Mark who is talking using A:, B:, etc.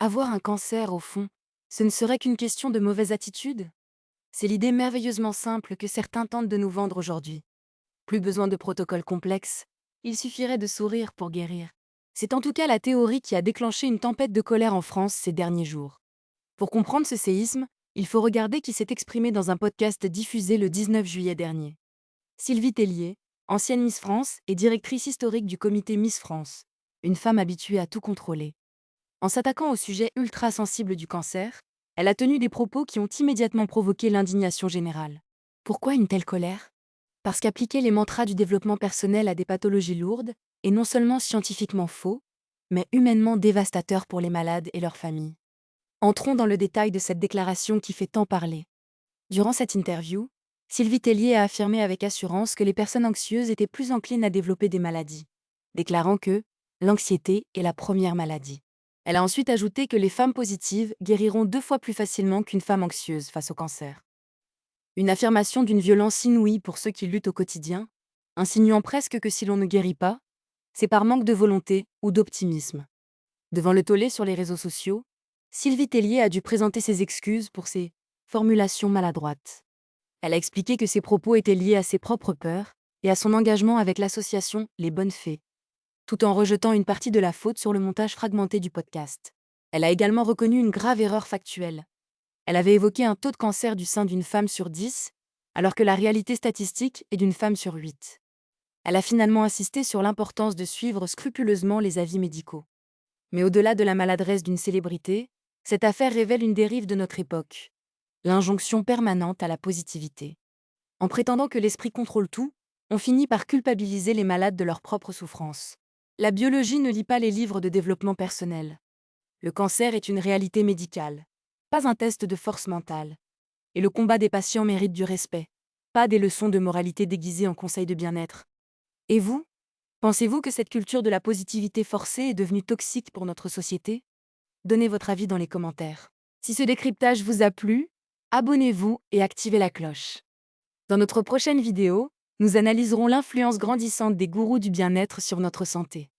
A: Avoir un cancer, au fond, ce ne serait qu'une question de mauvaise attitude? C'est l'idée merveilleusement simple que certains tentent de nous vendre aujourd'hui. Plus besoin de protocoles complexes, il suffirait de sourire pour guérir. C'est en tout cas la théorie qui a déclenché une tempête de colère en France ces derniers jours. Pour comprendre ce séisme, il faut regarder qui s'est exprimé dans un podcast diffusé le 19 juillet dernier. Sylvie Tellier, ancienne Miss France et directrice historique du comité Miss France, une femme habituée à tout contrôler. En s'attaquant au sujet ultra sensible du cancer, elle a tenu des propos qui ont immédiatement provoqué l'indignation générale. Pourquoi une telle colère? Parce qu'appliquer les mantras du développement personnel à des pathologies lourdes est non seulement scientifiquement faux, mais humainement dévastateur pour les malades et leurs familles. Entrons dans le détail de cette déclaration qui fait tant parler. Durant cette interview, Sylvie Tellier a affirmé avec assurance que les personnes anxieuses étaient plus enclines à développer des maladies, déclarant que l'anxiété est la première maladie. Elle a ensuite ajouté que les femmes positives guériront 2 fois plus facilement qu'une femme anxieuse face au cancer. Une affirmation d'une violence inouïe pour ceux qui luttent au quotidien, insinuant presque que si l'on ne guérit pas, c'est par manque de volonté ou d'optimisme. Devant le tollé sur les réseaux sociaux, Sylvie Tellier a dû présenter ses excuses pour ses formulations maladroites. Elle a expliqué que ses propos étaient liés à ses propres peurs et à son engagement avec l'association Les Bonnes Fées, tout en rejetant une partie de la faute sur le montage fragmenté du podcast. Elle a également reconnu une grave erreur factuelle. Elle avait évoqué un taux de cancer du sein d'une femme sur 10, alors que la réalité statistique est d'une femme sur 8. Elle a finalement insisté sur l'importance de suivre scrupuleusement les avis médicaux. Mais au-delà de la maladresse d'une célébrité, cette affaire révèle une dérive de notre époque, l'injonction permanente à la positivité. En prétendant que l'esprit contrôle tout, on finit par culpabiliser les malades de leur propre souffrance. La biologie ne lit pas les livres de développement personnel. Le cancer est une réalité médicale, pas un test de force mentale. Et le combat des patients mérite du respect, pas des leçons de moralité déguisées en conseils de bien-être. Et vous? Pensez-vous que cette culture de la positivité forcée est devenue toxique pour notre société? Donnez votre avis dans les commentaires. Si ce décryptage vous a plu, abonnez-vous et activez la cloche. Dans notre prochaine vidéo, nous analyserons l'influence grandissante des gourous du bien-être sur notre santé.